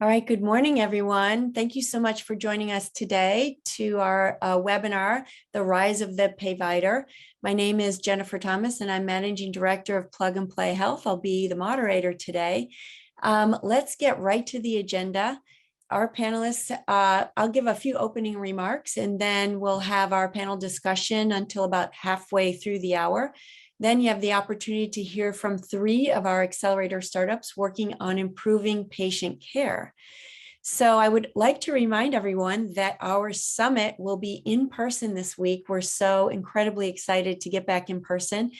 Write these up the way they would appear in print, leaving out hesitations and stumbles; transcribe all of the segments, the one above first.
All right, good morning, everyone. Thank you so much for joining us today to our webinar, The Rise of the Payvider. My name is Jennifer Thomas, and I'm Managing Director of Plug and Play Health. I'll be the moderator today. Let's get right to the agenda. Our panelists, I'll give a few opening remarks, and then we'll have our panel discussion until about halfway through the hour. Then you have the opportunity to hear from 3 of our accelerator startups working on improving patient care. So I would like to remind everyone that our summit will be in person this week. We're so incredibly excited to get back in person.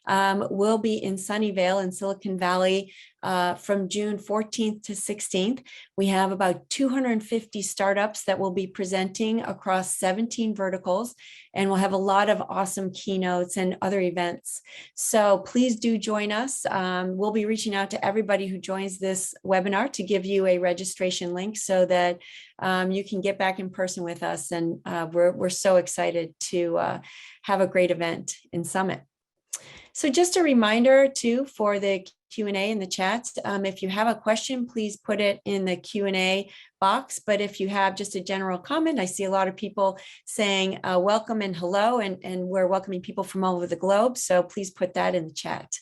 We'll be in Sunnyvale in Silicon Valley from June 14th to 16th. We have about 250 startups that will be presenting across 17 verticals, and we'll have a lot of awesome keynotes and other events. So please do join us. We'll be reaching out to everybody who joins this webinar to give you a registration link so that you can get back in person with us. And we're so excited to have a great event in Summit. So just a reminder too for the Q&A in the chat. If you have a question, please put it in the Q&A box. But if you have just a general comment, I see a lot of people saying welcome and hello, and we're welcoming people from all over the globe. So please put that in the chat.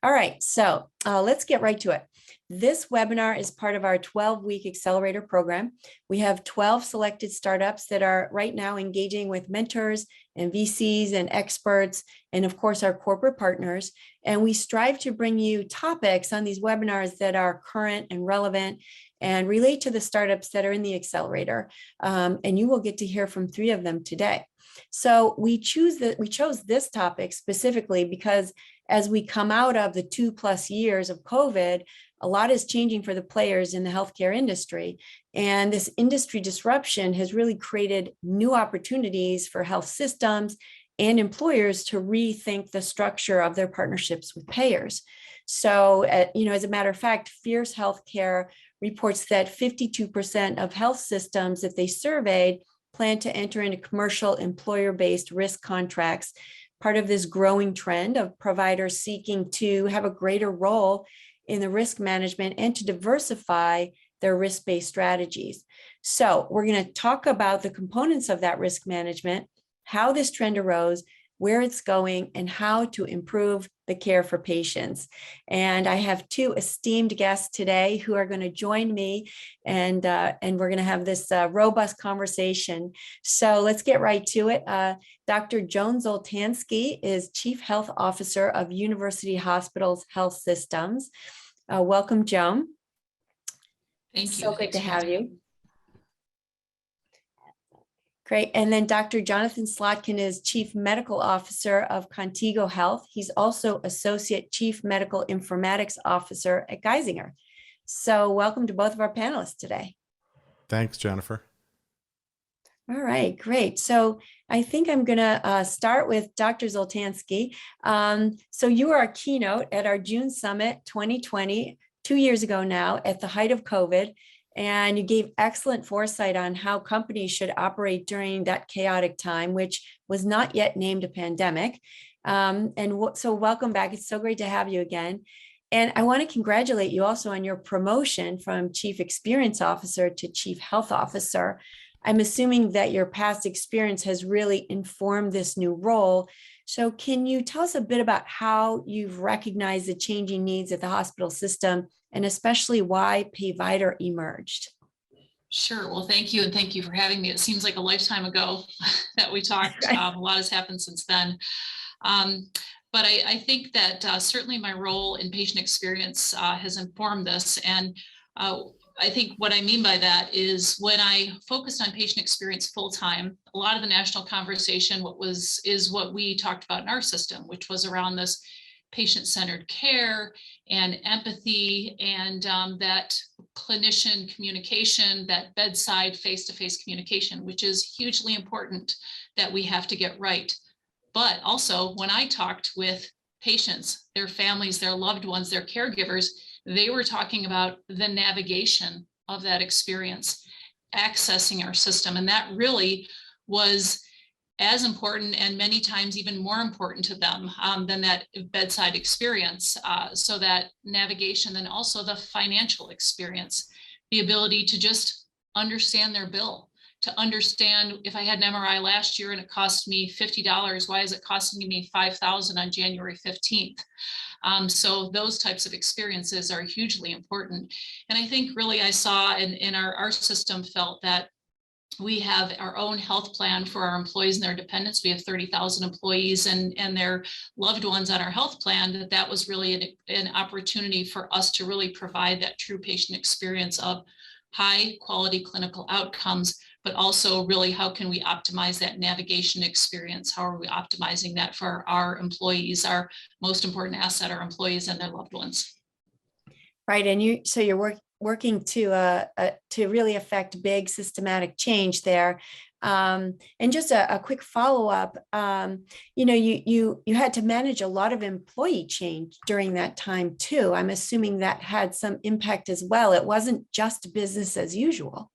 All right, so let's get right to it. This webinar is part of our 12-week accelerator program. We have 12 selected startups that are right now engaging with mentors and VCs and experts, and of course our corporate partners. And we strive to bring you topics on these webinars that are current and relevant and relate to the startups that are in the accelerator. And you will get to hear from 3 of them today. So we chose this topic specifically because as we come out of the 2+ years of COVID, a lot is changing for the players in the healthcare industry. And this industry disruption has really created new opportunities for health systems and employers to rethink the structure of their partnerships with payers. So, as a matter of fact, Fierce Healthcare reports that 52% of health systems that they surveyed plan to enter into commercial employer-based risk contracts, part of this growing trend of providers seeking to have a greater role in the risk management and to diversify their risk-based strategies. So we're going to talk about the components of that risk management, how this trend arose, where it's going, and how to improve the care for patients. And I have 2 esteemed guests today who are going to join me, and we're going to have this robust conversation. So let's get right to it. Dr. Joan Zoltansky is Chief Health Officer of University Hospitals Health Systems. Welcome, Joan. Thank you. So good to have you. Great. And then Dr. Jonathan Slotkin is Chief Medical Officer of Contigo Health. He's also Associate Chief Medical Informatics Officer at Geisinger. So welcome to both of our panelists today. Thanks, Jennifer. All right, great. So I think I'm going to start with Dr. Zoltansky. So you were a keynote at our June Summit 2020, 2 years ago now, at the height of COVID. And you gave excellent foresight on how companies should operate during that chaotic time, which was not yet named a pandemic. So welcome back. It's so great to have you again. And I want to congratulate you also on your promotion from Chief Experience Officer to Chief Health Officer. I'm assuming that your past experience has really informed this new role. So can you tell us a bit about how you've recognized the changing needs of the hospital system, and especially why Payvider emerged? Sure. Well, thank you. And thank you for having me. It seems like a lifetime ago that we talked. A lot has happened since then. But I think that certainly my role in patient experience has informed this. And I think what I mean by that is when I focused on patient experience full time, a lot of the national conversation is what we talked about in our system, which was around this patient-centered care and empathy and that clinician communication, that bedside face-to-face communication, which is hugely important that we have to get right. But also when I talked with patients, their families, their loved ones, their caregivers, they were talking about the navigation of that experience, accessing our system. And that really was as important and many times even more important to them than that bedside experience. So that navigation and also the financial experience, the ability to just understand their bill, to understand if I had an MRI last year and it cost me $50, why is it costing me $5,000 on January 15th? So those types of experiences are hugely important. And I think really I saw in our system felt that we have our own health plan for our employees and their dependents. We have 30,000 employees and their loved ones on our health plan, that was really an opportunity for us to really provide that true patient experience of high quality clinical outcomes, but also really how can we optimize that navigation experience? How are we optimizing that for our employees, our most important asset, our employees and their loved ones? Right. And so you're working to really affect big systematic change there. And just a quick follow-up, you had to manage a lot of employee change during that time too. I'm assuming that had some impact as well. It wasn't just business as usual.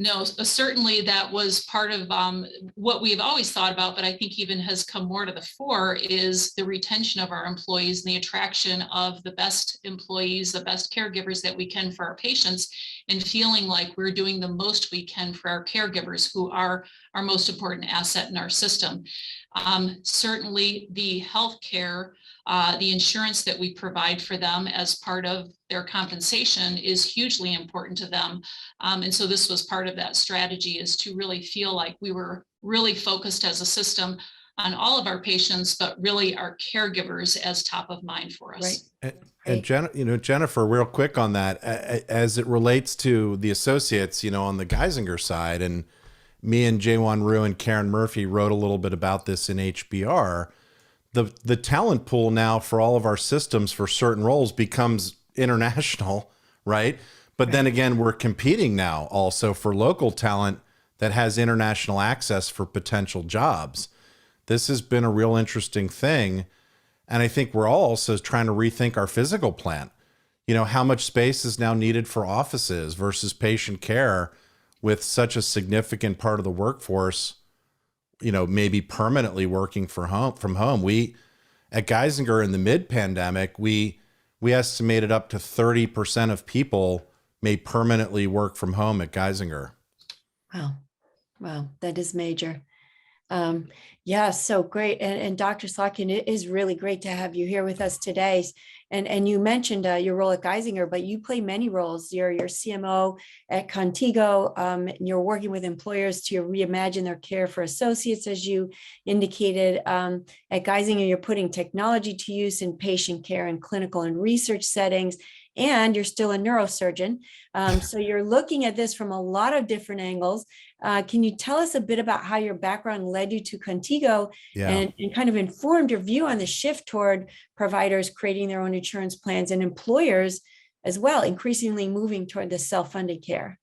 No, certainly that was part of what we've always thought about, but I think even has come more to the fore is the retention of our employees and the attraction of the best employees, the best caregivers that we can for our patients, and feeling like we're doing the most we can for our caregivers, who are our most important asset in our system. Certainly the healthcare, the insurance that we provide for them as part of their compensation is hugely important to them. And so this was part of that strategy, is to really feel like we were really focused as a system on all of our patients, but really our caregivers as top of mind for us. Right. And Jennifer, real quick on that, as it relates to the associates, on the Geisinger side, and me and Jaewon Ryu and Karen Murphy wrote a little bit about this in HBR. The talent pool now for all of our systems for certain roles becomes international, right? But then again, we're competing now also for local talent that has international access for potential jobs. This has been a real interesting thing. And I think we're all also trying to rethink our physical plant. How much space is now needed for offices versus patient care, with such a significant part of the workforce, maybe permanently working from home. We at Geisinger in the mid-pandemic, we estimated up to 30% of people may permanently work from home at Geisinger. Wow, that is major. Yeah, so great. And Dr. Slotkin, it is really great to have you here with us today. And you mentioned your role at Geisinger, but you play many roles. You're CMO at Contigo. You're working with employers to reimagine their care for associates, as you indicated. At Geisinger, you're putting technology to use in patient care and clinical and research settings. And you're still a neurosurgeon. So you're looking at this from a lot of different angles. Can you tell us a bit about how your background led you to Contigo and kind of informed your view on the shift toward providers creating their own insurance plans and employers as well, increasingly moving toward the self-funded care?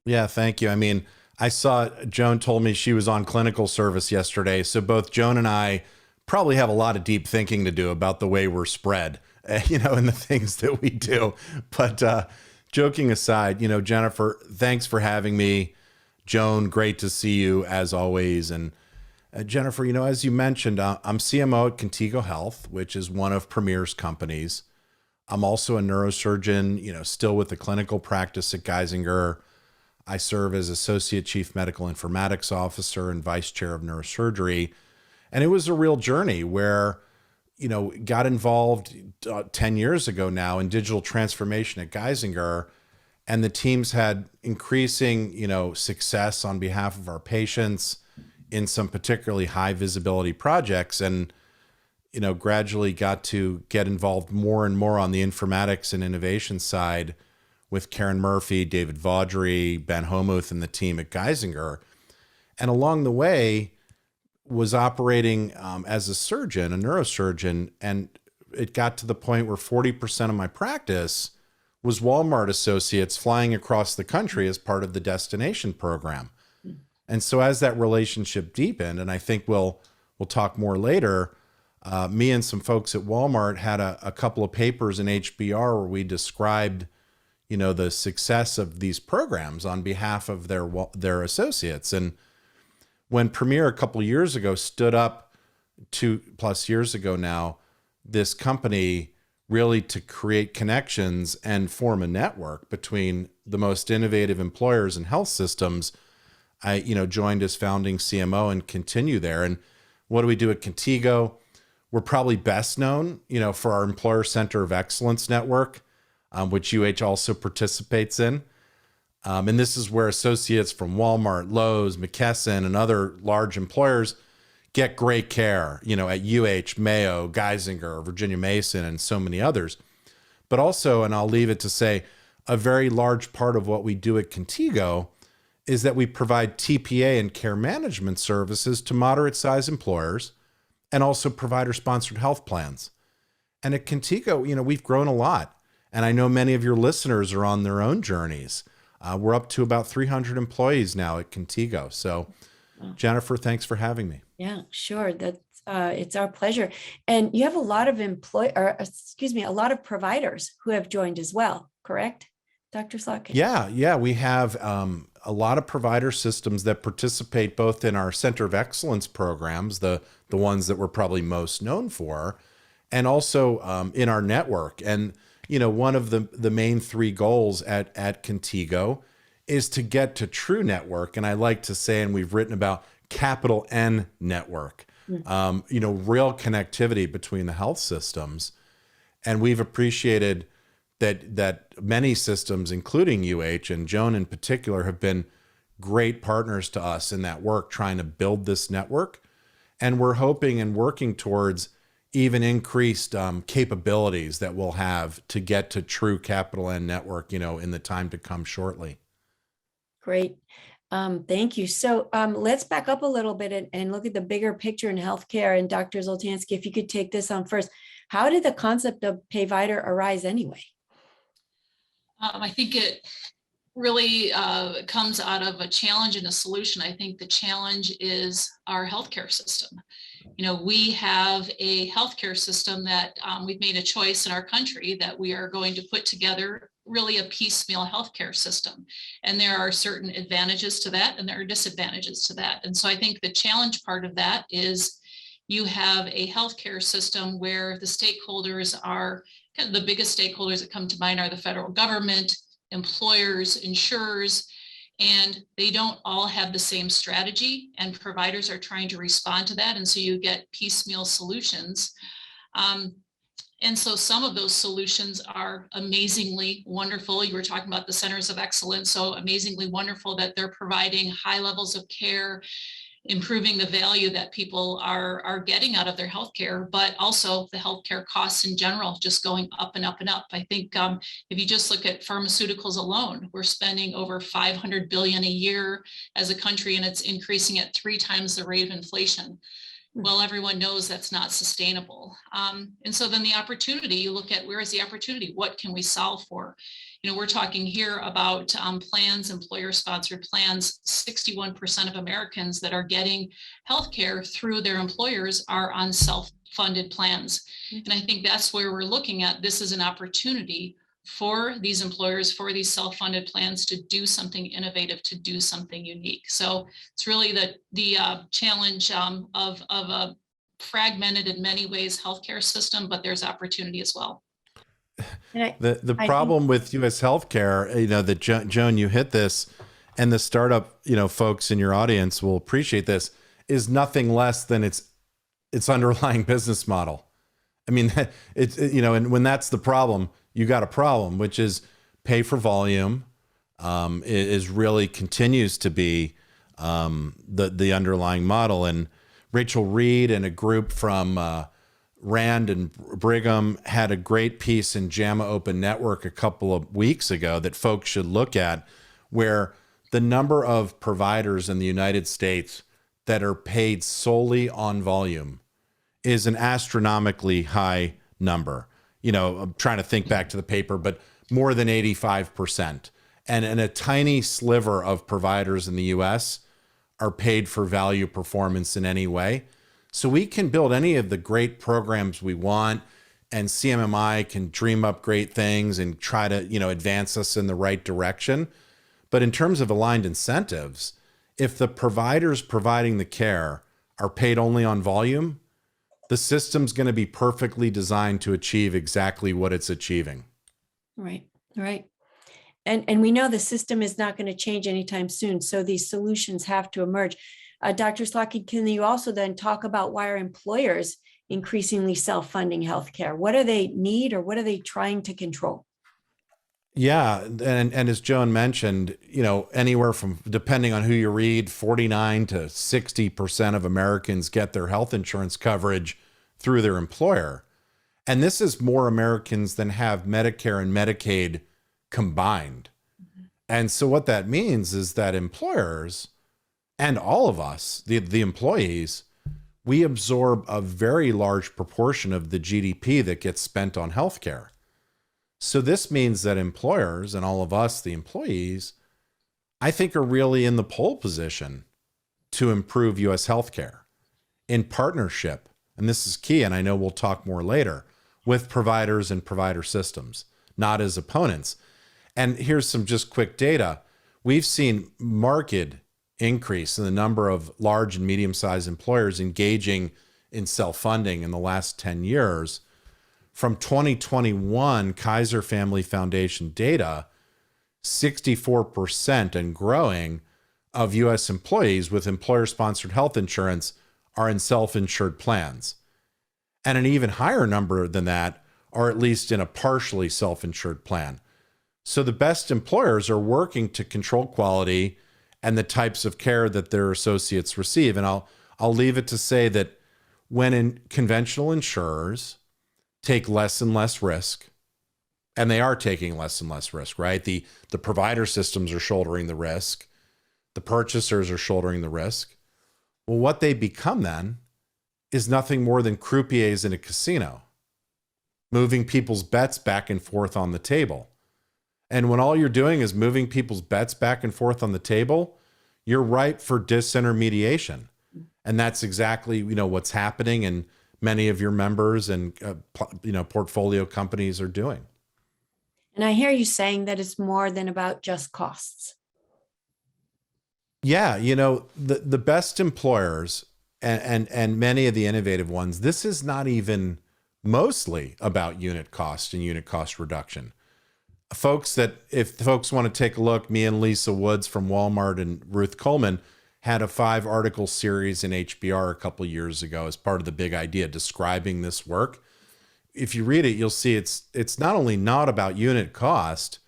Yeah, thank you. I mean, I saw Joan told me she was on clinical service yesterday. So both Joan and I probably have a lot of deep thinking to do about the way we're spread, and the things that we do. But joking aside, Jennifer, thanks for having me. Joan, great to see you as always. And Jennifer, as you mentioned, I'm CMO at Contigo Health, which is one of Premier's companies. I'm also a neurosurgeon, still with the clinical practice at Geisinger. I serve as Associate Chief Medical Informatics Officer and Vice Chair of Neurosurgery. And it was a real journey where, got involved 10 years ago now in digital transformation at Geisinger. And the teams had increasing, success on behalf of our patients in some particularly high visibility projects, and, gradually got to get involved more and more on the informatics and innovation side with Karen Murphy, David Vaudry, Ben Homuth, and the team at Geisinger. And along the way was operating as a surgeon, a neurosurgeon. And it got to the point where 40% of my practice was Walmart associates flying across the country as part of the destination program. And so as that relationship deepened, and I think we'll talk more later, me and some folks at Walmart had a couple of papers in HBR where we described, the success of these programs on behalf of their associates. And when Premier a couple of years ago stood up, 2+ years ago now, this company really to create connections and form a network between the most innovative employers and health systems, I, joined as founding CMO and continue there. And what do we do at Contigo? We're probably best known, for our Employer Center of Excellence network, which UH also participates in. And this is where associates from Walmart, Lowe's, McKesson, and other large employers get great care, at UH, Mayo, Geisinger, Virginia Mason, and so many others. But also, and I'll leave it to say, a very large part of what we do at Contigo is that we provide TPA and care management services to moderate-sized employers and also provider-sponsored health plans. And at Contigo, we've grown a lot. And I know many of your listeners are on their own journeys. We're up to about 300 employees now at Contigo. So, Jennifer, thanks for having me. Yeah, sure. That's it's our pleasure. And you have a lot of a lot of providers who have joined as well, correct, Dr. Slock? Yeah, we have a lot of provider systems that participate both in our Center of Excellence programs, the ones that we're probably most known for, and also in our network. And one of the main three goals at Contigo is to get to true network. And I like to say, and we've written about capital N network, real connectivity between the health systems. And we've appreciated that many systems, including UH and Joan in particular, have been great partners to us in that work, trying to build this network. And we're hoping and working towards even increased capabilities that we'll have to get to true capital N network, in the time to come shortly. Great. Thank you. So let's back up a little bit and look at the bigger picture in healthcare. And Dr. Zoltansky, if you could take this on first, how did the concept of Payvider arise anyway? I think it really comes out of a challenge and a solution. I think the challenge is our healthcare system. We have a healthcare system that we've made a choice in our country that we are going to put together really a piecemeal healthcare system. And there are certain advantages to that and there are disadvantages to that. And so I think the challenge part of that is you have a healthcare system where the stakeholders are kind of the biggest stakeholders that come to mind are the federal government, employers, insurers, and they don't all have the same strategy and providers are trying to respond to that. And so you get piecemeal solutions. And so some of those solutions are amazingly wonderful. You were talking about the centers of excellence, so amazingly wonderful that they're providing high levels of care, improving the value that people are getting out of their healthcare, but also the healthcare costs in general just going up and up and up. I think if you just look at pharmaceuticals alone, we're spending over $500 billion a year as a country, and it's increasing at 3 times the rate of inflation. Well, everyone knows that's not sustainable. And so then the opportunity, you look at where is the opportunity? What can we solve for? We're talking here about plans, employer-sponsored plans. 61% of Americans that are getting healthcare through their employers are on self-funded plans. And I think that's where we're looking at. This is an opportunity for these employers, for these self-funded plans to do something innovative, to do something unique. So it's really the challenge of a fragmented in many ways healthcare system, but there's opportunity as well. The problem with U.S. healthcare, that Joan, you hit this, and the startup, folks in your audience will appreciate this, is nothing less than its underlying business model. I mean, and when that's the problem, you got a problem, which is pay for volume. Is really continues to be the underlying model. And Rachel Reed and a group from Rand and Brigham had a great piece in JAMA Open Network a couple of weeks ago that folks should look at, where the number of providers in the United States that are paid solely on volume is an astronomically high number. I'm trying to think back to the paper, but more than 85%. And a tiny sliver of providers in the US are paid for value performance in any way. So we can build any of the great programs we want, and CMMI can dream up great things and try to, advance us in the right direction. But in terms of aligned incentives, if the providers providing the care are paid only on volume, The system's going to be perfectly designed to achieve exactly what it's achieving. Right, right. And we know the system is not going to change anytime soon. So these solutions have to emerge. Dr. Slocky, can you also then talk about why are employers increasingly self-funding healthcare? What do they need, or what are they trying to control? Yeah, and as Joan mentioned, anywhere from, depending on who you read, 49 to 60% of Americans get their health insurance coverage through their employer. And this is more Americans than have Medicare and Medicaid combined. And so what that means is that employers and all of us, the employees, we absorb a very large proportion of the GDP that gets spent on healthcare. So this means that employers and all of us, the employees, I think are really in the pole position to improve U.S. healthcare in partnership. And this is key, and I know we'll talk more later, with providers and provider systems, not as opponents. And here's some just quick data. We've seen marked increase in the number of large and medium-sized employers engaging in self-funding in the last 10 years. From 2021 Kaiser Family Foundation data, 64% and growing of U.S. employees with employer-sponsored health insurance are in self-insured plans. And an even higher number than that are at least in a partially self-insured plan. So the best employers are working to control quality and the types of care that their associates receive. And I'll leave it to say that when conventional insurers take less and less risk, and they are taking less and less risk, right? The provider systems are shouldering the risk. The purchasers are shouldering the risk. Well, what they become then is nothing more than croupiers in a casino, moving people's bets back and forth on the table. And when all you're doing is moving people's bets back and forth on the table, you're ripe for disintermediation. And that's exactly, what's happening and many of your members and, portfolio companies are doing. And I hear you saying that it's more than about just costs. Yeah, the best employers and many of the innovative ones, this is not even mostly about unit cost and unit cost reduction. If folks want to take a look, me and Lisa Woods from Walmart and Ruth Coleman had a 5-article series in HBR a couple years ago as part of the big idea describing this work. If you read it, you'll see it's not only not about unit cost.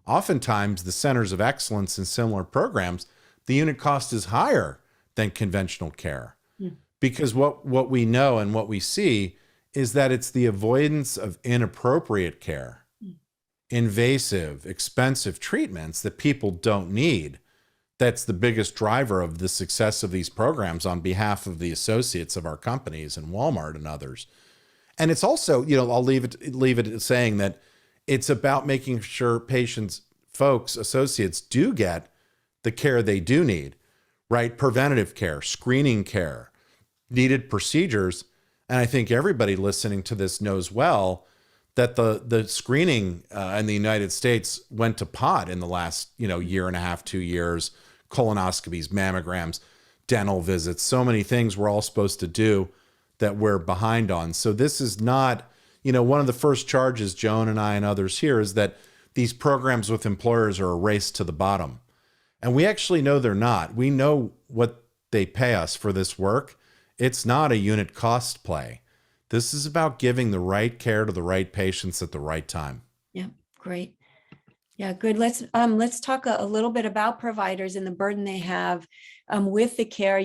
Oftentimes, the centers of excellence in similar programs, the unit cost is higher than conventional care. Because what we know and what we see is that it's the avoidance of inappropriate care, invasive, expensive treatments that people don't need. That's the biggest driver of the success of these programs on behalf of the associates of our companies and Walmart and others. And it's also, I'll leave it saying that it's about making sure patients, folks, associates do get the care they do need, right? Preventative care, screening care, needed procedures. And I think everybody listening to this knows well that the screening in the United States went to pot in the last, year and a half, 2 years. Colonoscopies, mammograms, dental visits, so many things we're all supposed to do that we're behind on. So this is not, one of the first charges Joan and I and others here is that these programs with employers are a race to the bottom. And we actually know they're not. We know what they pay us for this work. It's not a unit cost play. This is about giving the right care to the right patients at the right time. Yeah, great. Yeah, good. Let's talk a little bit about providers and the burden they have with the care.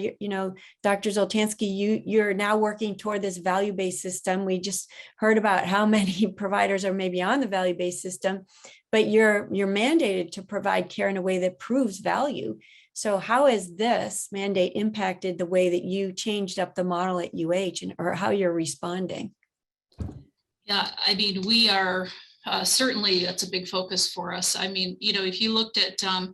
Dr. Zoltansky, you're now working toward this value-based system. We just heard about how many providers are maybe on the value-based system, but you're mandated to provide care in a way that proves value. So how has this mandate impacted the way that you changed up the model at UH or how you're responding? Yeah, we are certainly, that's a big focus for us. If you looked at the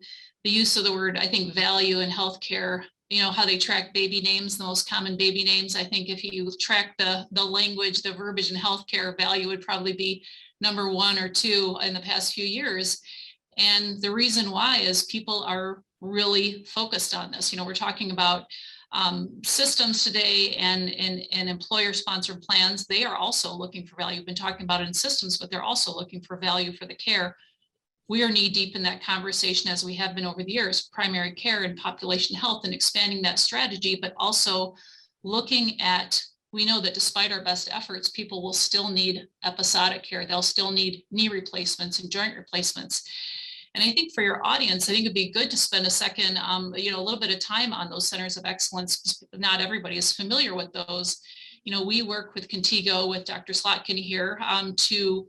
use of the word, I think, value in healthcare, how they track baby names, the most common baby names. I think if you track the language, the verbiage in healthcare, value would probably be number 1 or 2 in the past few years. And the reason why is people are really focused on this. We're talking about systems today and employer-sponsored plans, they are also looking for value. We've been talking about it in systems, but they're also looking for value for the care. We are knee deep in that conversation, as we have been over the years, primary care and population health, and expanding that strategy, but also looking at, we know that despite our best efforts, people will still need episodic care. They'll still need knee replacements and joint replacements. And I think for your audience, I think it'd be good to spend a second, a little bit of time on those centers of excellence. Not everybody is familiar with those. We work with Contigo, with Dr. Slotkin here, to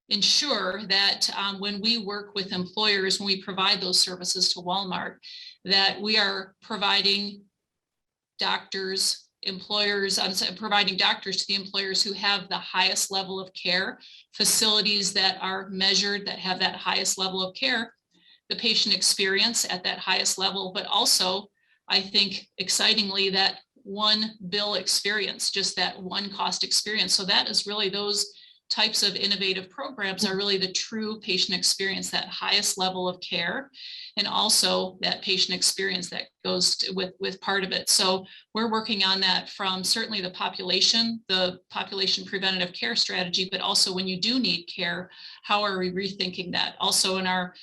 ensure that when we work with employers, when we provide those services to Walmart, that we are providing providing doctors to the employers who have the highest level of care, facilities that are measured, that have that highest level of care, the patient experience at that highest level, but also, I think, excitingly, that one bill experience, just that one cost experience. So that is really, those types of innovative programs are really the true patient experience, that highest level of care, and also that patient experience that goes with part of it. So we're working on that from certainly the population preventative care strategy, but also when you do need care, how are we rethinking that? Also in our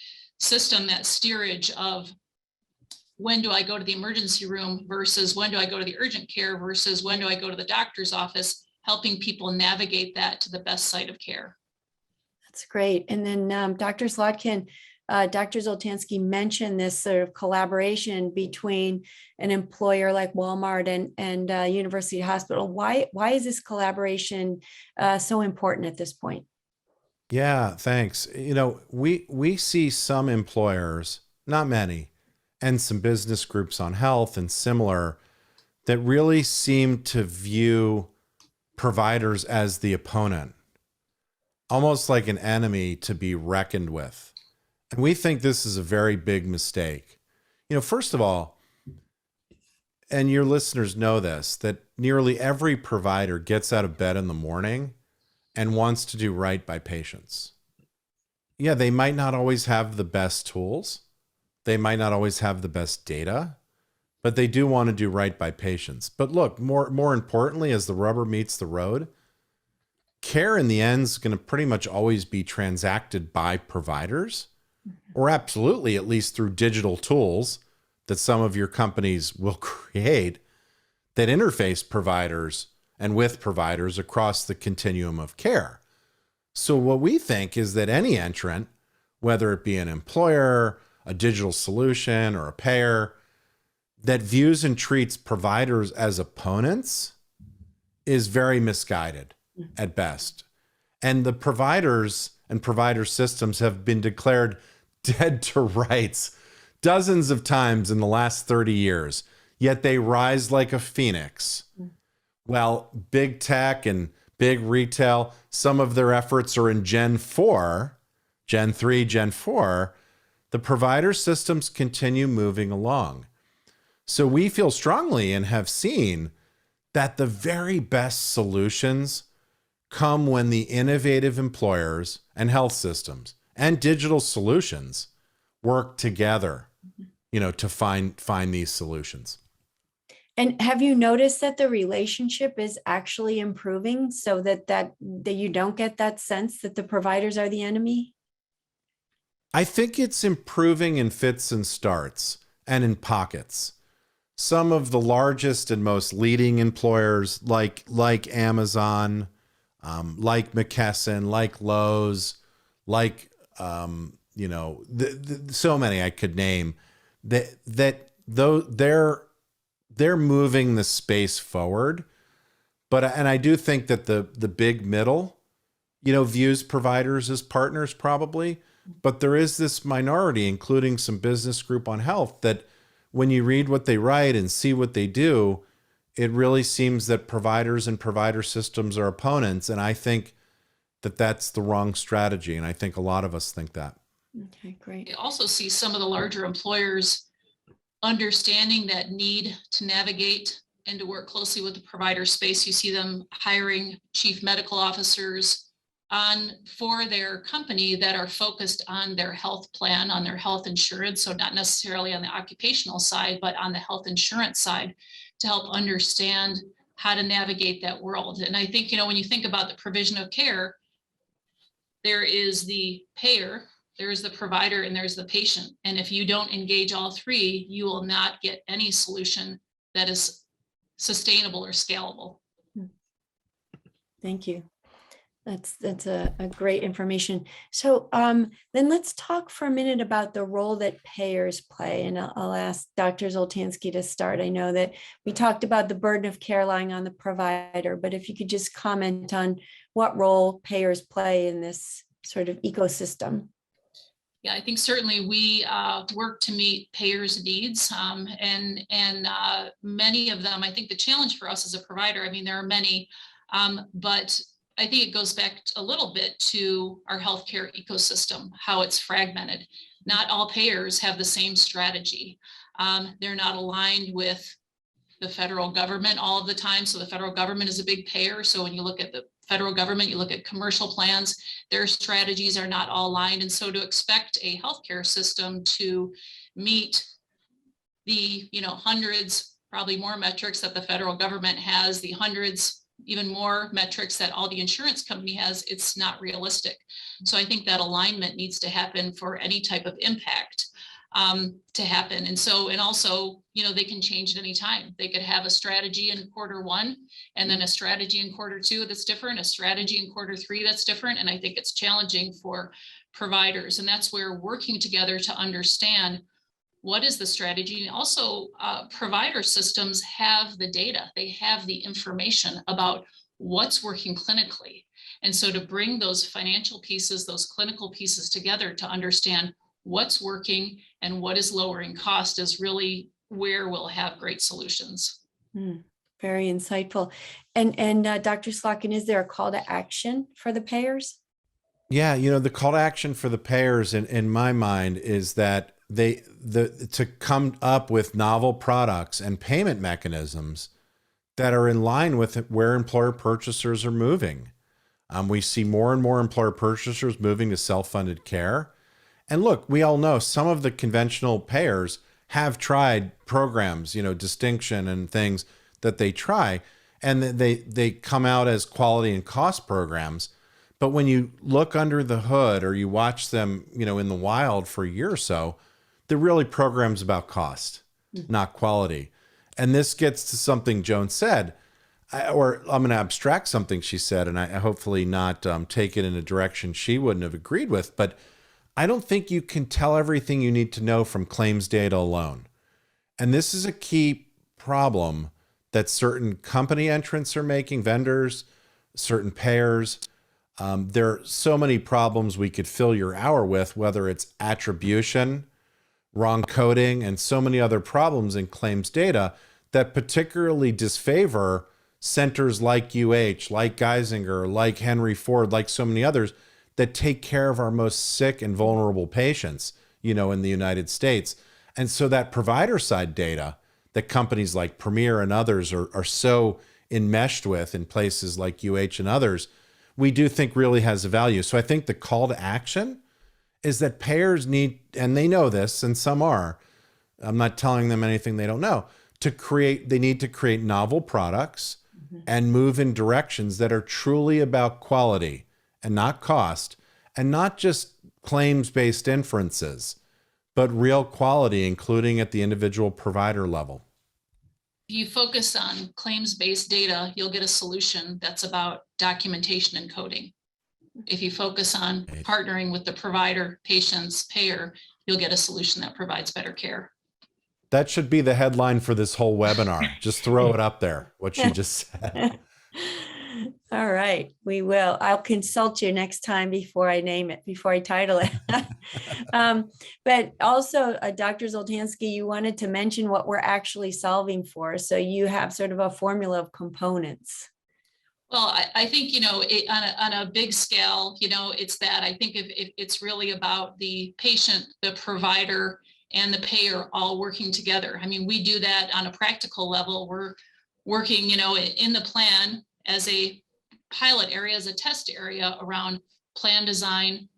system, that steerage of when do I go to the emergency room versus when do I go to the urgent care versus when do I go to the doctor's office, helping people navigate that to the best site of care. That's great. And then Dr. Slotkin, Dr. Zoltansky mentioned this sort of collaboration between an employer like Walmart and University Hospital. Why is this collaboration so important at this point? Yeah, thanks. We see some employers, not many, and some business groups on health and similar, that really seem to view providers as the opponent, almost like an enemy to be reckoned with. And we think this is a very big mistake. First of all, and your listeners know this, that nearly every provider gets out of bed in the morning and wants to do right by patients. Yeah, they might not always have the best tools. They might not always have the best data, but they do want to do right by patients. But look, more importantly, as the rubber meets the road, care in the end is going to pretty much always be transacted by providers, or absolutely, at least through digital tools that some of your companies will create that interface providers and with providers across the continuum of care. So what we think is that any entrant, whether it be an employer, a digital solution, or a payer, that views and treats providers as opponents is very misguided at best. And the providers and provider systems have been declared dead to rights dozens of times in the last 30 years, yet they rise like a phoenix. Well, big tech and big retail, some of their efforts are in Gen 4, Gen 3, Gen 4. The provider systems continue moving along. So we feel strongly and have seen that the very best solutions come when the innovative employers and health systems and digital solutions work together, to find these solutions. And have you noticed that the relationship is actually improving so that you don't get that sense that the providers are the enemy? I think it's improving in fits and starts and in pockets. Some of the largest and most leading employers like Amazon, like McKesson, like Lowe's, like, so many I could name, that though they're moving the space forward. And I do think that the big middle, views providers as partners probably, but there is this minority, including some business group on health, that when you read what they write and see what they do, it really seems that providers and provider systems are opponents. And I think that that's the wrong strategy. And I think a lot of us think that. Okay, great. You also see some of the larger employers understanding that need to navigate and to work closely with the provider space. You see them hiring chief medical officers, for their company that are focused on their health plan, on their health insurance. So not necessarily on the occupational side, but on the health insurance side, to help understand how to navigate that world. And I think, when you think about the provision of care, there is the payer, there's the provider, and there's the patient. And if you don't engage all three, you will not get any solution that is sustainable or scalable. Thank you. That's a great information. So then let's talk for a minute about the role that payers play. And I'll ask Dr. Zoltansky to start. I know that we talked about the burden of care lying on the provider, but if you could just comment on what role payers play in this sort of ecosystem. Yeah, I think certainly we work to meet payers' needs, and many of them, I think the challenge for us as a provider, there are many, but I think it goes back a little bit to our healthcare ecosystem, how it's fragmented. Not all payers have the same strategy. They're not aligned with the federal government all of the time. So the federal government is a big payer. So when you look at the federal government, you look at commercial plans, their strategies are not all aligned. And so to expect a healthcare system to meet the hundreds, probably more metrics that the federal government has, the hundreds, even more metrics that all the insurance company has, it's not realistic. So I think that alignment needs to happen for any type of impact to happen. And also, they can change at any time. They could have a strategy in Q1 and then a strategy in Q2 that's different, a strategy in Q3 that's different. And I think it's challenging for providers. And that's where working together to understand what is the strategy. And also provider systems have the data, they have the information about what's working clinically. And so to bring those financial pieces, those clinical pieces together to understand what's working and what is lowering cost is really where we'll have great solutions. Very insightful. And Dr. Slotkin, is there a call to action for the payers? Yeah, the call to action for the payers in my mind is that to come up with novel products and payment mechanisms that are in line with where employer purchasers are moving. We see more and more employer purchasers moving to self-funded care. And look, we all know some of the conventional payers have tried programs, distinction and things that they try, and they come out as quality and cost programs. But when you look under the hood or you watch them, in the wild for a year or so, they're really programs about cost, not quality. And this gets to something Joan said, or I'm going to abstract something she said, and I hopefully not take it in a direction she wouldn't have agreed with. But I don't think you can tell everything you need to know from claims data alone. And this is a key problem that certain company entrants are making, vendors, certain payers. There are so many problems we could fill your hour with, whether it's attribution, wrong coding, and so many other problems in claims data that particularly disfavor centers like UH, like Geisinger, like Henry Ford, like so many others that take care of our most sick and vulnerable patients, in the United States. And so that provider side data that companies like Premier and others are so enmeshed with in places like UH and others, we do think really has a value. So I think the call to action is that payers need, and they know this, and some are, I'm not telling them anything they don't know, they need to create novel products and move in directions that are truly about quality and not cost, and not just claims-based inferences, but real quality, including at the individual provider level. If you focus on claims-based data, you'll get a solution that's about documentation and coding. If you focus on partnering with the provider, patients, payer, you'll get a solution that provides better care. That should be the headline for this whole webinar. Just throw it up there, what she just said. All right, we will. I'll consult you next time before I name it, before I title it. But also, Dr. Zoltansky, you wanted to mention what we're actually solving for. So you have sort of a formula of components. Well, I think, on a big scale, it's that I think if it's really about the patient, the provider, and the payer all working together. We do that on a practical level. We're working, in the plan as a pilot area, as a test area around plan design,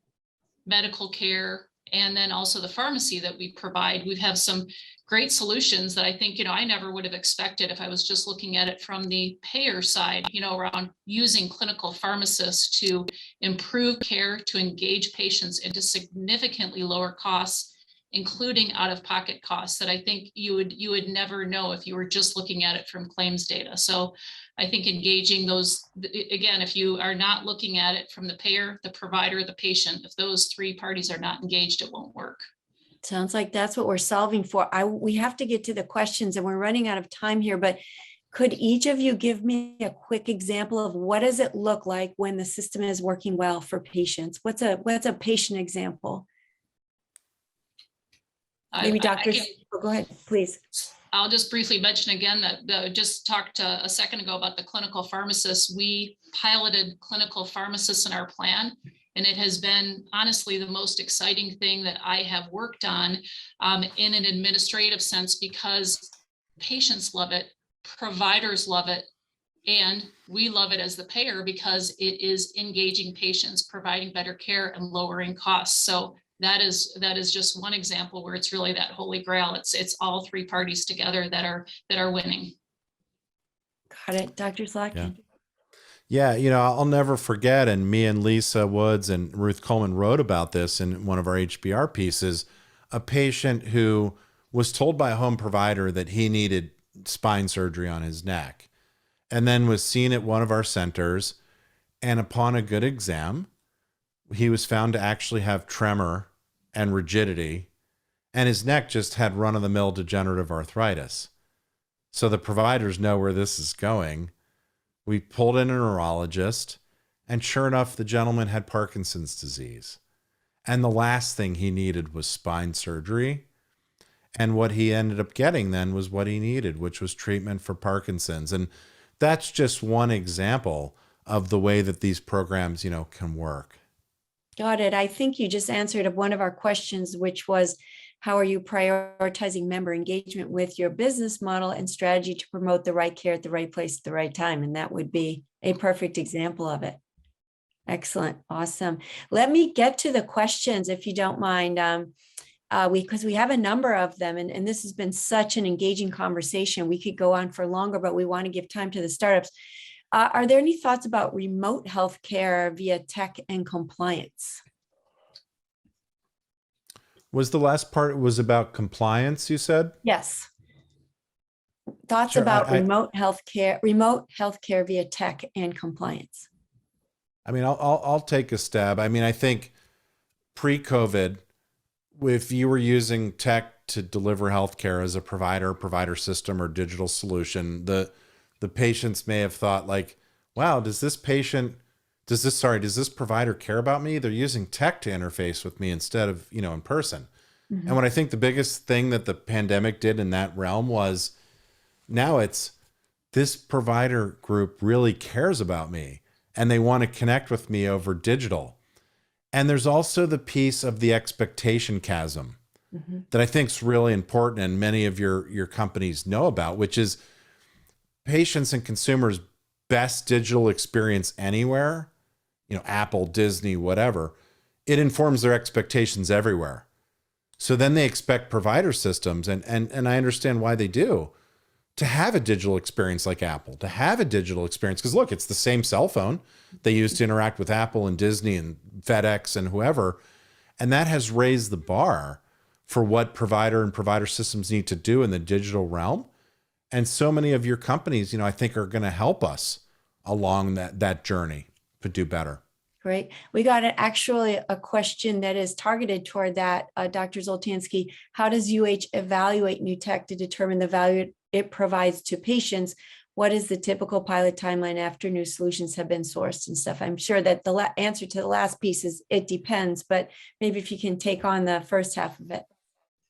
medical care, and then also the pharmacy that we provide. We have some great solutions that I think, I never would have expected if I was just looking at it from the payer side, around using clinical pharmacists to improve care, to engage patients, and to significantly lower costs, including out-of-pocket costs that I think you would never know if you were just looking at it from claims data. So I think engaging those, again, if you are not looking at it from the payer, the provider, the patient, if those three parties are not engaged, it won't work. Sounds like that's what we're solving for. We have to get to the questions and we're running out of time here, but could each of you give me a quick example of what does it look like when the system is working well for patients? What's a patient example? Maybe doctors, go ahead, please. I'll just briefly mention again that just talked a second ago about the clinical pharmacists. We piloted clinical pharmacists in our plan, and it has been honestly the most exciting thing that I have worked on in an administrative sense, because patients love it, providers love it, and we love it as the payer because it is engaging patients, providing better care, and lowering costs. So that is just one example where it's really that holy grail. It's all three parties together that are winning. Got it. Dr. Zlatkin. Yeah, I'll never forget, and me and Lisa Woods and Ruth Coleman wrote about this in one of our HBR pieces, a patient who was told by a home provider that he needed spine surgery on his neck, and then was seen at one of our centers, and upon a good exam, he was found to actually have tremor and rigidity, and his neck just had run-of-the-mill degenerative arthritis. So the providers know where this is going. We pulled in a neurologist, and sure enough, the gentleman had Parkinson's disease. And the last thing he needed was spine surgery. And what he ended up getting then was what he needed, which was treatment for Parkinson's. And that's just one example of the way that these programs, can work. Got it. I think you just answered one of our questions, which was, how are you prioritizing member engagement with your business model and strategy to promote the right care at the right place at the right time? And that would be a perfect example of it. Excellent. Awesome. Let me get to the questions, if you don't mind, because we have a number of them, and this has been such an engaging conversation. We could go on for longer, but we want to give time to the startups. Are there any thoughts about remote healthcare via tech and compliance? Was the last part was about compliance, you said? Yes. Thoughts Sure, about remote healthcare via tech and compliance. I mean, I'll take a stab. I mean, I think pre-COVID, if you were using tech to deliver healthcare as a provider system or digital solution, the patients may have thought like, wow, does this provider care about me? They're using tech to interface with me instead of, in person. Mm-hmm. And what I think the biggest thing that the pandemic did in that realm was, now it's, this provider group really cares about me and they want to connect with me over digital. And there's also the piece of the expectation chasm mm-hmm. that I think is really important, and many of your companies know about, which is patients and consumers' best digital experience anywhere, Apple, Disney, whatever, it informs their expectations everywhere. So then they expect provider systems, and I understand why they do, to have a digital experience like Apple, to have a digital experience. Because look, it's the same cell phone they use to interact with Apple and Disney and FedEx and whoever. And that has raised the bar for what provider and provider systems need to do in the digital realm. And so many of your companies, I think are going to help us along that journey to do better. Great. We got actually a question that is targeted toward that, Dr. Zoltansky. How does UH evaluate new tech to determine the value it provides to patients? What is the typical pilot timeline after new solutions have been sourced and stuff? I'm sure that the answer to the last piece is it depends, but maybe if you can take on the first half of it.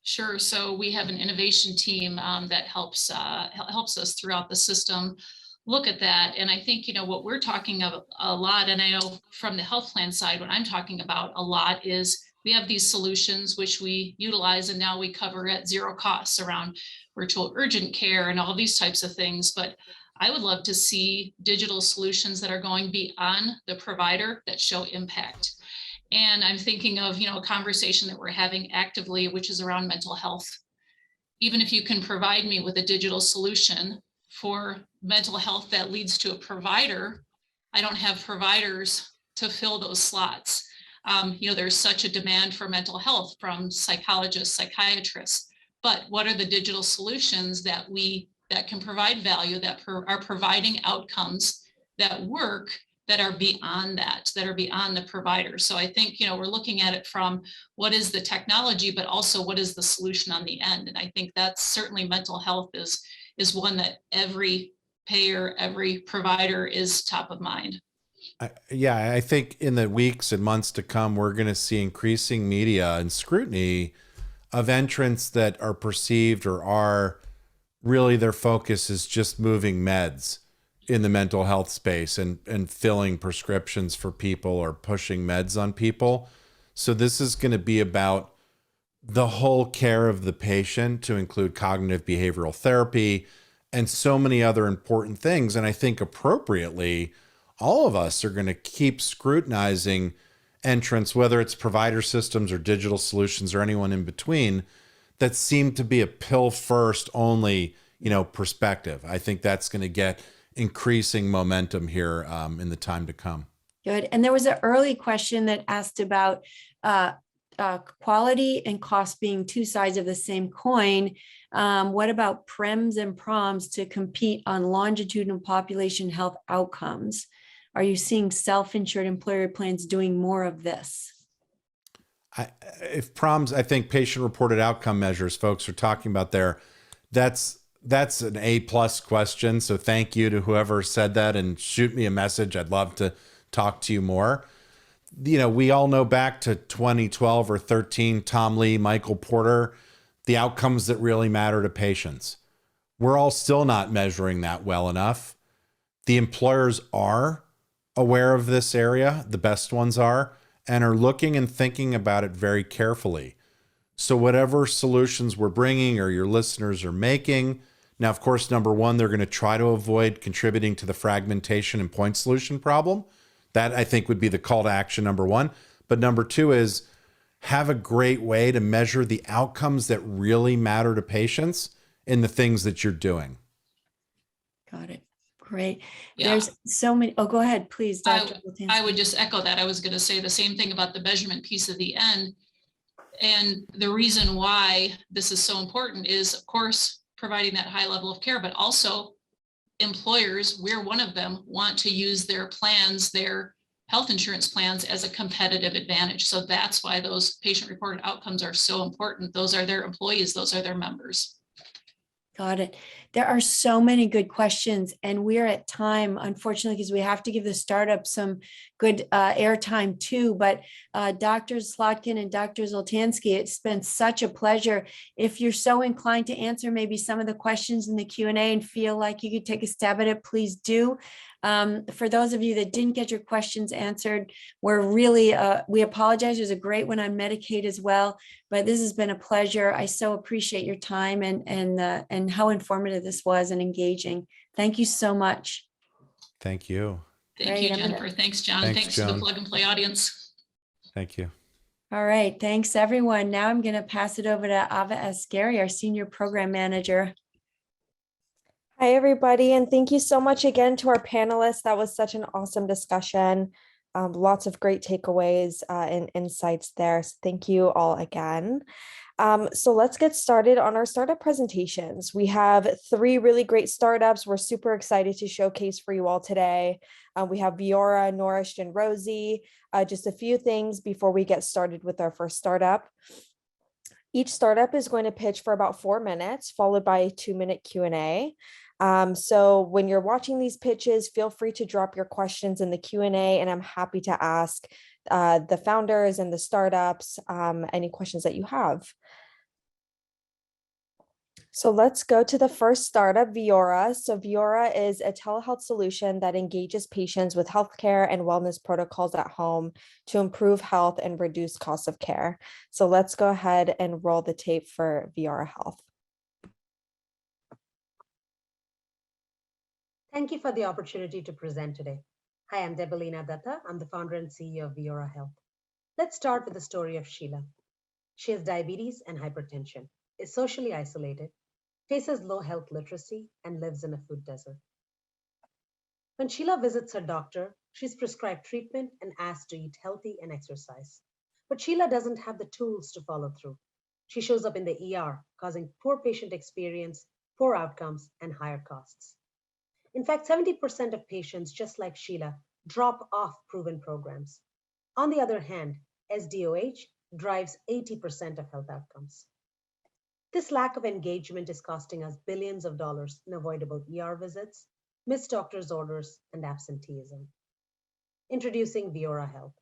Sure. So we have an innovation team that helps us throughout the system look at that. And I think, what we're talking about a lot, and I know from the health plan side, what I'm talking about a lot is we have these solutions which we utilize and now we cover at zero costs around virtual urgent care and all these types of things. But I would love to see digital solutions that are going beyond the provider that show impact. And I'm thinking of, a conversation that we're having actively, which is around mental health. Even if you can provide me with a digital solution for mental health that leads to a provider, I don't have providers to fill those slots. There's such a demand for mental health from psychologists, psychiatrists, but what are the digital solutions that can provide value, that are providing outcomes that work, that are beyond the provider. So I think, we're looking at it from what is the technology, but also what is the solution on the end. And I think that's certainly mental health is one that every payer, every provider is top of mind. I think in the weeks and months to come, we're going to see increasing media and scrutiny of entrants that are perceived or are really their focus is just moving meds in the mental health space and filling prescriptions for people or pushing meds on people. So this is going to be about the whole care of the patient, to include cognitive behavioral therapy and so many other important things. And I think appropriately, all of us are going to keep scrutinizing entrants, whether it's provider systems or digital solutions or anyone in between, that seem to be a pill first only, perspective. I think that's going to get increasing momentum here in the time to come. Good. And there was an early question that asked about quality and cost being two sides of the same coin. What about prems and proms to compete on longitudinal population health outcomes? Are you seeing self-insured employer plans doing more of this? If proms, I think patient-reported outcome measures folks are talking about there, that's an A+ question. So thank you to whoever said that, and shoot me a message. I'd love to talk to you more. We all know back to 2012 or 13, Tom Lee, Michael Porter, the outcomes that really matter to patients. We're all still not measuring that well enough. The employers are aware of this area, the best ones are, and are looking and thinking about it very carefully. So whatever solutions we're bringing or your listeners are making, now, of course, number one, they're going to try to avoid contributing to the fragmentation and point solution problem. That, I think, would be the call to action, number one. But number two is have a great way to measure the outcomes that really matter to patients in the things that you're doing. Got it. Great. Yeah. There's so many. Oh, go ahead, please, Dr. I would just echo that. I was going to say the same thing about the measurement piece at the end. And the reason why this is so important is, of course, providing that high level of care, but also employers, we're one of them, want to use their plans, their health insurance plans, as a competitive advantage. So that's why those patient-reported outcomes are so important. Those are their employees, those are their members. Got it. There are so many good questions, and we're at time, unfortunately, because we have to give the startup some good airtime too. But Dr. Slotkin and Dr. Zoltansky, it's been such a pleasure. If you're so inclined to answer maybe some of the questions in the Q&A and feel like you could take a stab at it, please do. For those of you that didn't get your questions answered, we're really, we apologize. There's a great one on Medicaid as well, but this has been a pleasure. I so appreciate your time and how informative this was and engaging. Thank you so much. Thank you. Thank you, Jennifer. Thanks, John. Thanks to the Plug and Play audience. Thank you. All right. Thanks, everyone. Now I'm going to pass it over to Ava Ascari, our Senior Program Manager. Hi, everybody, and thank you so much again to our panelists. That was such an awesome discussion. Lots of great takeaways and insights there. So thank you all again. So let's get started on our startup presentations. We have 3 really great startups we're super excited to showcase for you all today. We have Viora, Nourished, and Rosy. Just a few things before we get started with our first startup. Each startup is going to pitch for about 4 minutes, followed by a 2-minute Q&A. So when you're watching these pitches, feel free to drop your questions in the Q&A, and I'm happy to ask the founders and the startups any questions that you have. So let's go to the first startup, Viora. So Viora is a telehealth solution that engages patients with healthcare and wellness protocols at home to improve health and reduce costs of care. So let's go ahead and roll the tape for Viora Health. Thank you for the opportunity to present today. Hi, I'm Debalina Datta. I'm the founder and CEO of Viora Health. Let's start with the story of Sheila. She has diabetes and hypertension, is socially isolated, faces low health literacy, and lives in a food desert. When Sheila visits her doctor, she's prescribed treatment and asked to eat healthy and exercise. But Sheila doesn't have the tools to follow through. She shows up in the ER, causing poor patient experience, poor outcomes, and higher costs. In fact, 70% of patients, just like Sheila, drop off proven programs. On the other hand, SDOH drives 80% of health outcomes. This lack of engagement is costing us billions of dollars in avoidable ER visits, missed doctor's orders, and absenteeism. Introducing Viora Health.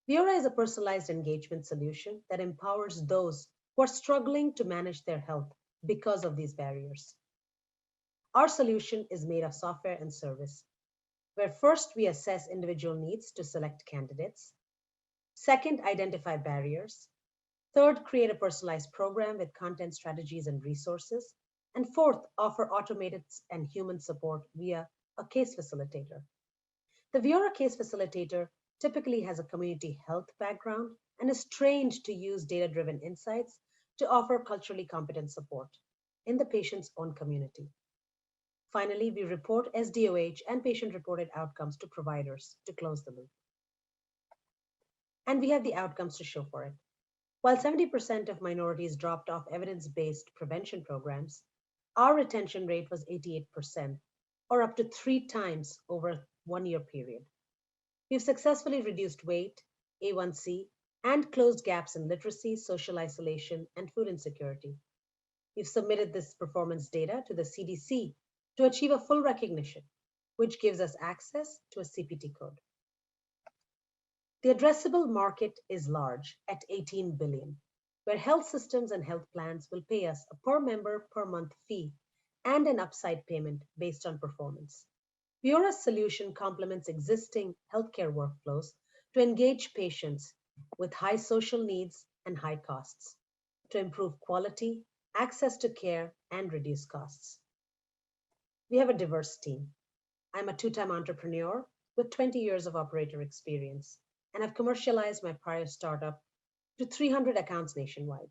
Viora is a personalized engagement solution that empowers those who are struggling to manage their health because of these barriers. Our solution is made of software and service, where first we assess individual needs to select candidates. Second, identify barriers. Third, create a personalized program with content strategies and resources. And fourth, offer automated and human support via a case facilitator. The Viora case facilitator typically has a community health background and is trained to use data-driven insights to offer culturally competent support in the patient's own community. Finally, we report SDOH and patient-reported outcomes to providers to close the loop. And we have the outcomes to show for it. While 70% of minorities dropped off evidence-based prevention programs, our retention rate was 88%, or up to 3 times over a 1-year period. We've successfully reduced weight, A1C, and closed gaps in literacy, social isolation, and food insecurity. We've submitted this performance data to the CDC to achieve a full recognition, which gives us access to a CPT code. The addressable market is large at $18 billion, where health systems and health plans will pay us a per member per month fee and an upside payment based on performance. Viora's solution complements existing healthcare workflows to engage patients with high social needs and high costs, to improve quality, access to care, and reduce costs. We have a diverse team. I'm a 2-time entrepreneur with 20 years of operator experience, and I've commercialized my prior startup to 300 accounts nationwide.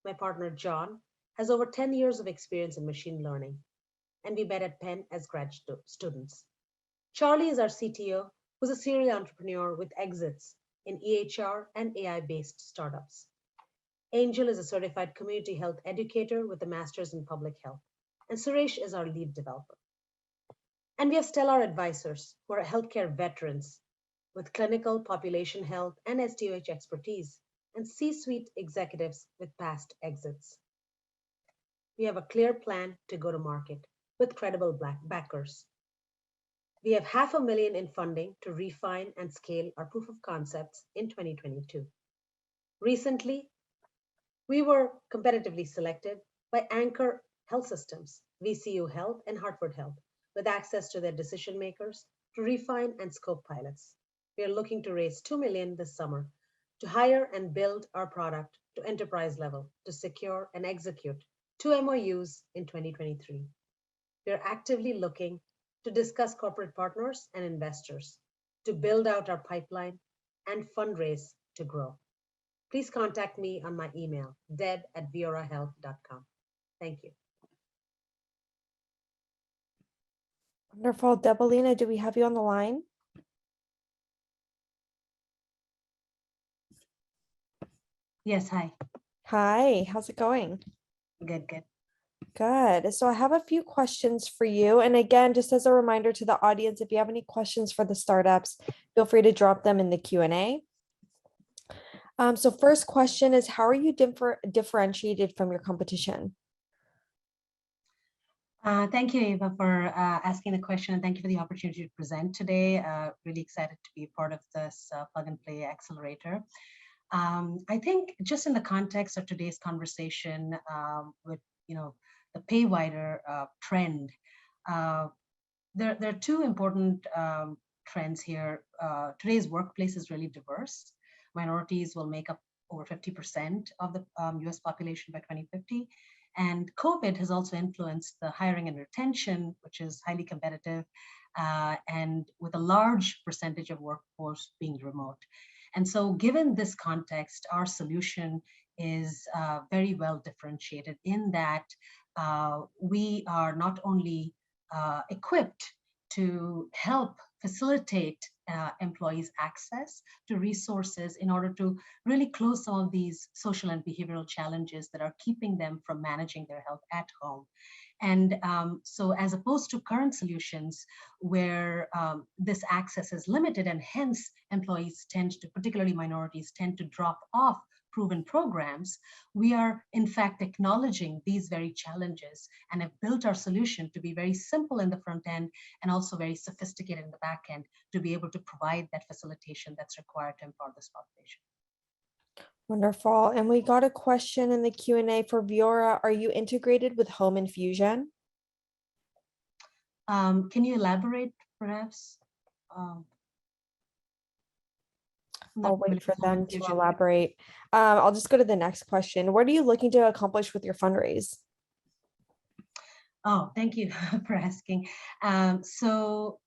My partner, John, has over 10 years of experience in machine learning, and we met at Penn as grad students. Charlie is our CTO, who's a serial entrepreneur with exits in EHR and AI-based startups. Angel is a certified community health educator with a master's in public health, and Suresh is our lead developer. And we have stellar advisors who are healthcare veterans with clinical, population health, and SDOH expertise, and C-suite executives with past exits. We have a clear plan to go to market with credible backers. We have $500,000 in funding to refine and scale our proof of concepts in 2022. Recently, we were competitively selected by Anchor Health Systems, VCU Health, and Hartford Health, with access to their decision makers to refine and scope pilots. We are looking to raise $2 million this summer to hire and build our product to enterprise level to secure and execute 2 MOUs in 2023. We are actively looking to discuss corporate partners and investors to build out our pipeline and fundraise to grow. Please contact me on my email, deb@viorahealth.com. Thank you. Wonderful. Debalina, do we have you on the line? Yes, hi. Hi, how's it going? Good, good. Good. So I have a few questions for you. And again, just as a reminder to the audience, if you have any questions for the startups, feel free to drop them in the Q&A. So first question is, how are you differentiated from your competition? Thank you, Eva, for asking the question, and thank you for the opportunity to present today. Really excited to be part of this plug and play accelerator. I think just in the context of today's conversation with the Payvider trend, there are 2 important trends here. Today's workplace is really diverse. Minorities will make up over 50% of the US population by 2050, And COVID has also influenced the hiring and retention, which is highly competitive, and with a large percentage of workforce being remote. And so given this context, our solution is very well differentiated in that we are not only equipped to help facilitate employees' access to resources in order to really close some of these social and behavioral challenges that are keeping them from managing their health at home. And so as opposed to current solutions where this access is limited and hence employees tend to, particularly minorities, tend to drop off proven programs, we are in fact acknowledging these very challenges and have built our solution to be very simple in the front end and also very sophisticated in the back end to be able to provide that facilitation that's required to empower this population. Wonderful. And we got a question in the Q&A for Viora. Are you integrated with home infusion? Can you elaborate perhaps? I'll wait for them to elaborate. I'll just go to the next question. What are you looking to accomplish with your fundraise? Oh, thank you for asking. So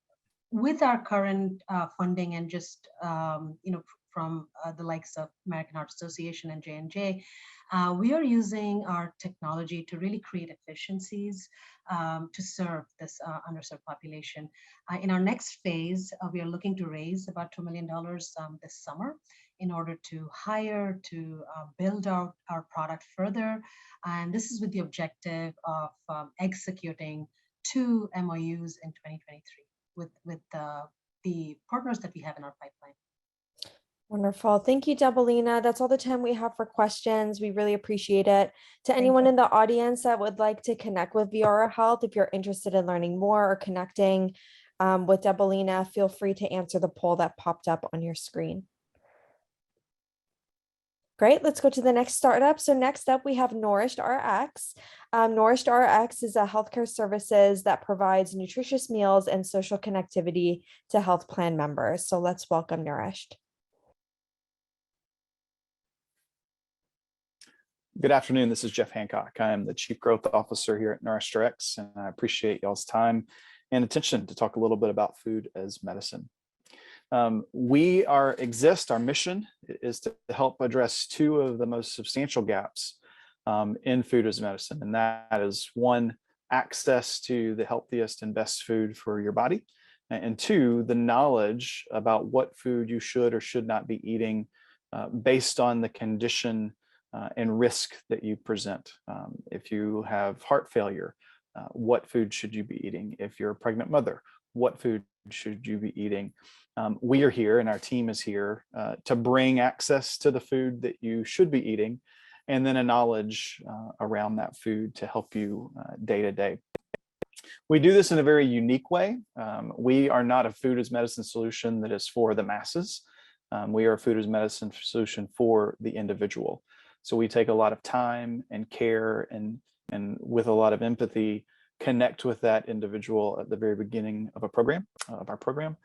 with our current funding and just, from the likes of American Heart Association and J&J, we are using our technology to really create efficiencies to serve this underserved population. In our next phase, we are looking to raise about $2 million this summer in order to hire, to build out our product further. And this is with the objective of executing 2 MOUs in 2023 with the partners that we have in our pipeline. Wonderful. Thank you, Debelina. That's all the time we have for questions. We really appreciate it. To anyone in the audience that would like to connect with Viora Health, if you're interested in learning more or connecting with Debelina, feel free to answer the poll that popped up on your screen. Great, let's go to the next startup. So next up, we have NourishedRX. NourishedRX is a healthcare services that provides nutritious meals and social connectivity to health plan members. So let's welcome Nourished. Good afternoon. This is Jeff Hancock. I am the Chief Growth Officer here at NourishedRX, and I appreciate y'all's time and attention to talk a little bit about food as medicine. Our mission is to help address 2 of the most substantial gaps in food as medicine, and that is 1, access to the healthiest and best food for your body, and 2, the knowledge about what food you should or should not be eating based on the condition and risk that you present. If you have heart failure, what food should you be eating? If you're a pregnant mother, what food should you be eating? We are here, and our team is here to bring access to the food that you should be eating, and then a knowledge around that food to help you day to day. We do this in a very unique way. We are not a food as medicine solution that is for the masses. We are a food as medicine solution for the individual. So we take a lot of time and care and with a lot of empathy, connect with that individual at the very beginning of our program,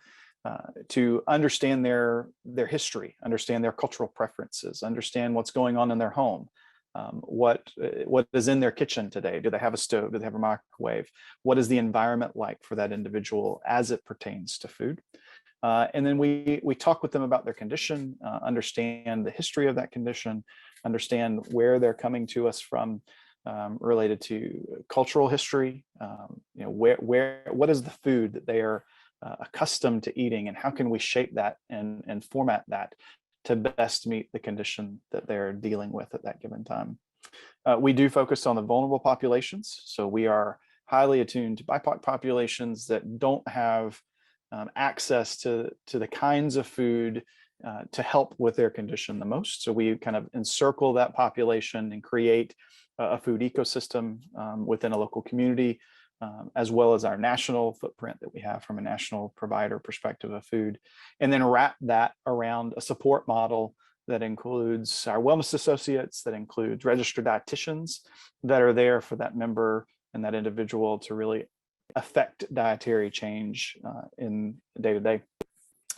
to understand their history, understand their cultural preferences, understand what's going on in their home, what is in their kitchen today. Do they have a stove? Do they have a microwave? What is the environment like for that individual as it pertains to food? And then we talk with them about their condition, understand the history of that condition, understand where they're coming to us from related to cultural history, what is the food that they are accustomed to eating, and how can we shape that and format that to best meet the condition that they're dealing with at that given time. We do focus on the vulnerable populations. So we are highly attuned to BIPOC populations that don't have access to the kinds of food to help with their condition the most. So we kind of encircle that population and create a food ecosystem within a local community, as well as our national footprint that we have from a national provider perspective of food, and then wrap that around a support model that includes our wellness associates, that includes registered dietitians that are there for that member and that individual to really affect dietary change in day to day.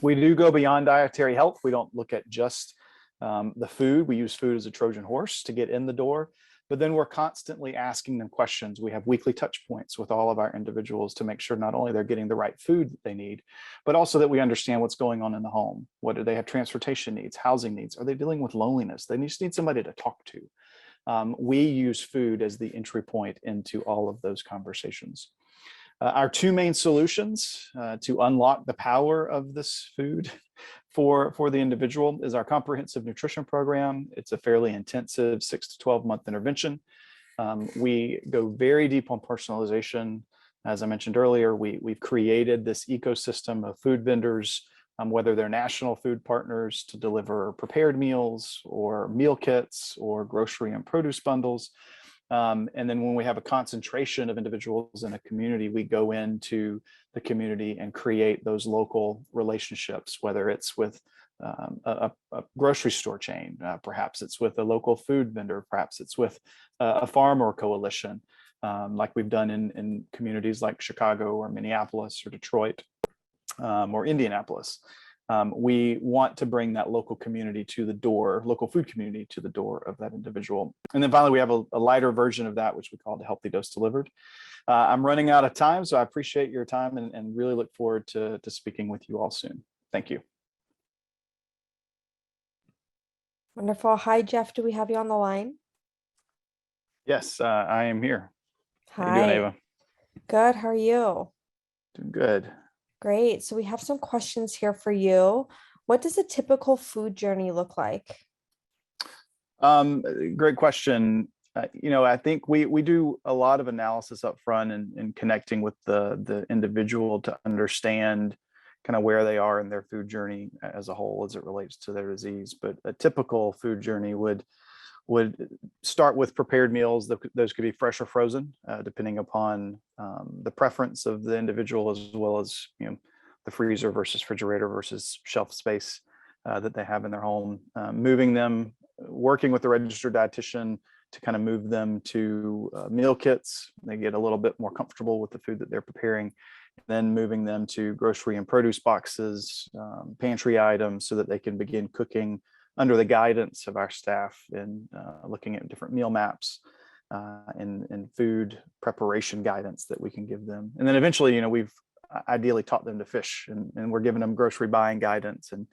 We do go beyond dietary health. We don't look at just the food. We use food as a Trojan horse to get in the door, But then we're constantly asking them questions. We have weekly touch points with all of our individuals to make sure not only they're getting the right food that they need, but also that we understand what's going on in the home. What do they have? Transportation needs, housing needs? Are they dealing with loneliness? They just need somebody to talk to. We use food as the entry point into all of those conversations. Our two main solutions to unlock the power of this food for the individual is our comprehensive nutrition program. It's a fairly intensive 6 to 12 month intervention. We go very deep on personalization. As I mentioned earlier, we've created this ecosystem of food vendors, whether they're national food partners to deliver prepared meals or meal kits or grocery and produce bundles. And then when we have a concentration of individuals in a community, we go into the community and create those local relationships, whether it's with a grocery store chain, perhaps it's with a local food vendor, perhaps it's with a farmer coalition, like we've done in communities like Chicago or Minneapolis or Detroit or Indianapolis. We want to bring that local community to the door, local food community to the door of that individual. And then finally, we have a lighter version of that, which we call the Healthy Dose Delivered. I'm running out of time, so I appreciate your time and really look forward to speaking with you all soon. Thank you. Wonderful. Hi, Jeff. Do we have you on the line? Yes, I am here. Hi. How you doing, Ava? Good. How are you? Doing good. Great. So we have some questions here for you. What does a typical food journey look like? Great question. I think we do a lot of analysis up front and connecting with the individual to understand kind of where they are in their food journey as a whole as it relates to their disease. But a typical food journey would start with prepared meals. Those could be fresh or frozen, depending upon the preference of the individual, as well as the freezer versus refrigerator versus shelf space that they have in their home. Moving them, working with the registered dietitian to kind of move them to meal kits. They get a little bit more comfortable with the food that they're preparing. Then moving them to grocery and produce boxes, pantry items, so that they can begin cooking under the guidance of our staff and looking at different meal maps and food preparation guidance that we can give them. And then eventually, we've ideally taught them to fish, and we're giving them grocery buying guidance and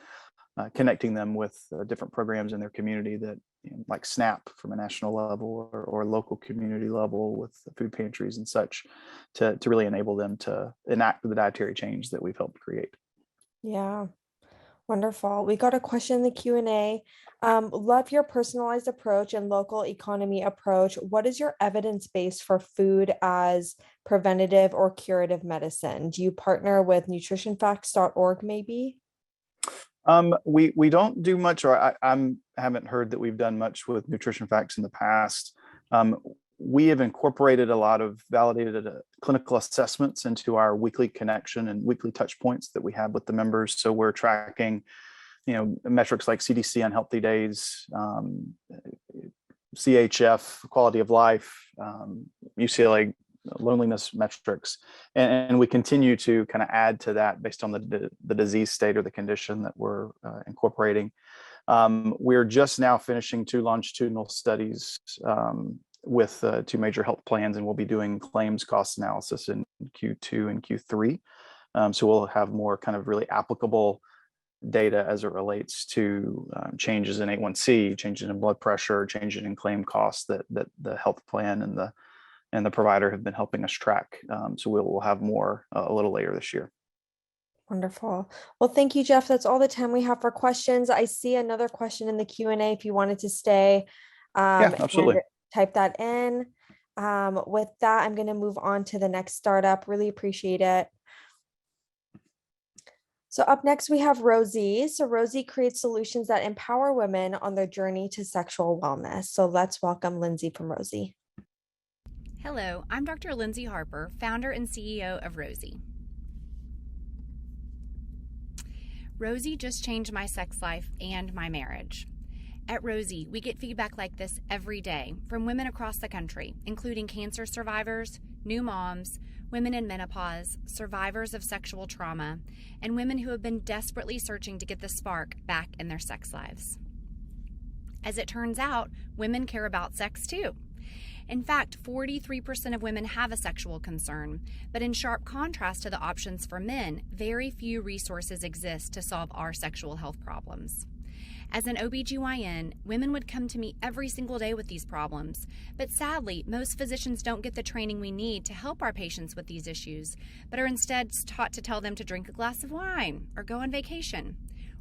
connecting them with different programs in their community that like SNAP from a national level or local community level with the food pantries and such to really enable them to enact the dietary change that we've helped create. Yeah. Wonderful. We got a question in the Q&A. Love your personalized approach and local economy approach. What is your evidence base for food as preventative or curative medicine? Do you partner with nutritionfacts.org maybe? We don't do much, or I haven't heard that we've done much with Nutrition Facts in the past. We have incorporated a lot of validated clinical assessments into our weekly connection and weekly touch points that we have with the members. So we're tracking, metrics like CDC on healthy days, CHF, quality of life, UCLA loneliness metrics, and we continue to kind of add to that based on the disease state or the condition that we're incorporating. We're just now finishing 2 longitudinal studies with 2 major health plans, and we'll be doing claims cost analysis in Q2 and Q3. So we'll have more kind of really applicable data as it relates to changes in A1C, changes in blood pressure, changes in claim costs that the health plan and the provider have been helping us track. So we'll have more a little later this year. Wonderful. Well, thank you, Jeff. That's all the time we have for questions. I see another question in the Q&A if you wanted to stay. Yeah, absolutely. Type that in. With that, I'm going to move on to the next startup. Really appreciate it. So up next, we have Rosy. So Rosy creates solutions that empower women on their journey to sexual wellness. So let's welcome Lindsay from Rosy. Hello, I'm Dr. Lindsay Harper, founder and CEO of Rosy. Rosy just changed my sex life and my marriage. At Rosy, we get feedback like this every day from women across the country, including cancer survivors, new moms, women in menopause, survivors of sexual trauma, and women who have been desperately searching to get the spark back in their sex lives. As it turns out, women care about sex too. In fact, 43% of women have a sexual concern, but in sharp contrast to the options for men, very few resources exist to solve our sexual health problems. As an OBGYN, women would come to me every single day with these problems, but sadly, most physicians don't get the training we need to help our patients with these issues, but are instead taught to tell them to drink a glass of wine or go on vacation.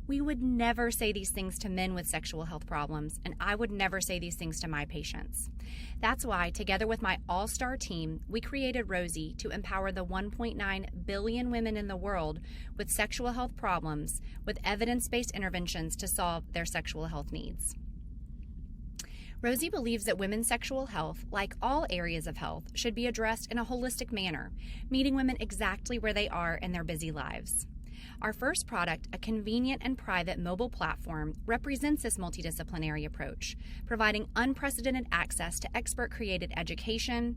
We would never say these things to men with sexual health problems, and I would never say these things to my patients. That's why, together with my all-star team, we created Rosy to empower the 1.9 billion women in the world with sexual health problems with evidence-based interventions to solve their sexual health needs. Rosy believes that women's sexual health, like all areas of health, should be addressed in a holistic manner, meeting women exactly where they are in their busy lives. Our first product, a convenient and private mobile platform, represents this multidisciplinary approach, providing unprecedented access to expert-created education,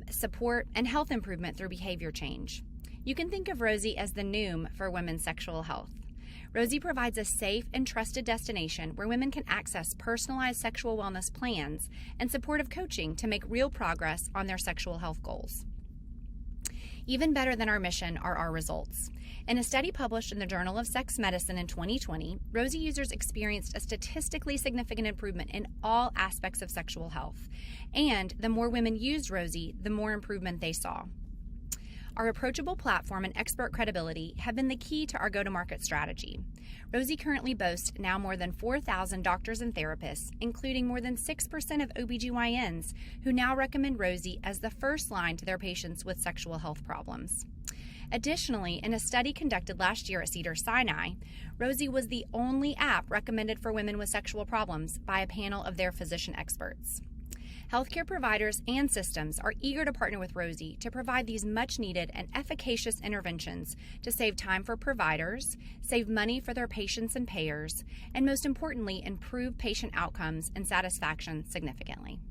support, and health improvement through behavior change. You can think of Rosy as the Noom for women's sexual health. Rosy provides a safe and trusted destination where women can access personalized sexual wellness plans and supportive coaching to make real progress on their sexual health goals. Even better than our mission are our results. In a study published in the Journal of Sex Medicine in 2020, Rosy users experienced a statistically significant improvement in all aspects of sexual health. And the more women used Rosy, the more improvement they saw. Our approachable platform and expert credibility have been the key to our go-to-market strategy. Rosy currently boasts now more than 4,000 doctors and therapists, including more than 6% of OBGYNs, who now recommend Rosy as the first line to their patients with sexual health problems. Additionally, in a study conducted last year at Cedars-Sinai, Rosy was the only app recommended for women with sexual problems by a panel of their physician experts. Healthcare providers and systems are eager to partner with Rosy to provide these much-needed and efficacious interventions to save time for providers, save money for their patients and payers, and most importantly, improve patient outcomes and satisfaction significantly.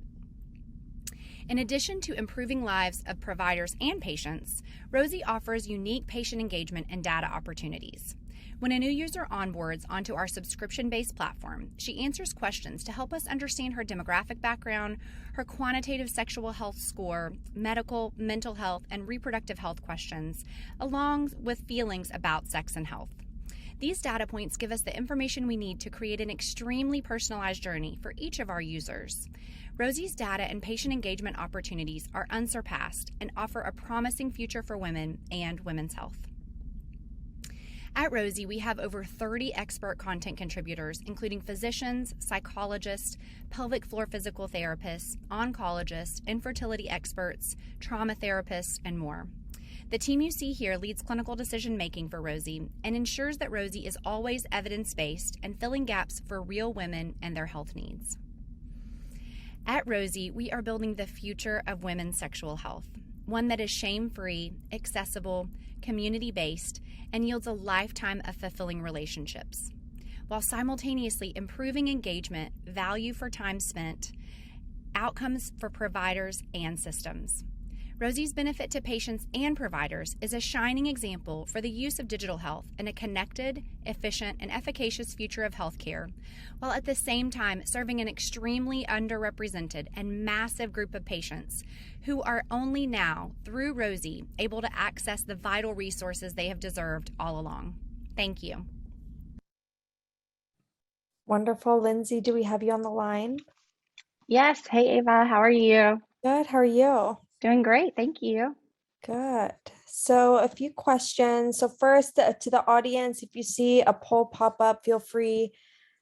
In addition to improving lives of providers and patients, Rosy offers unique patient engagement and data opportunities. When a new user onboards onto our subscription-based platform, she answers questions to help us understand her demographic background, her quantitative sexual health score, medical, mental health, and reproductive health questions, along with feelings about sex and health. These data points give us the information we need to create an extremely personalized journey for each of our users. Rosy's data and patient engagement opportunities are unsurpassed and offer a promising future for women and women's health. At Rosy, we have over 30 expert content contributors, including physicians, psychologists, pelvic floor physical therapists, oncologists, infertility experts, trauma therapists, and more. The team you see here leads clinical decision-making for Rosy and ensures that Rosy is always evidence-based and filling gaps for real women and their health needs. At Rosy, we are building the future of women's sexual health, one that is shame-free, accessible, community-based, and yields a lifetime of fulfilling relationships, while simultaneously improving engagement, value for time spent, outcomes for providers and systems. Rosy's benefit to patients and providers is a shining example for the use of digital health in a connected, efficient, and efficacious future of healthcare, while at the same time serving an extremely underrepresented and massive group of patients who are only now, through Rosy, able to access the vital resources they have deserved all along. Thank you. Wonderful. Lindsay, do we have you on the line? Yes. Hey, Ava, how are you? Good. How are you? Doing great. Thank you. Good. So a few questions. So first, to the audience, if you see a poll pop up, feel free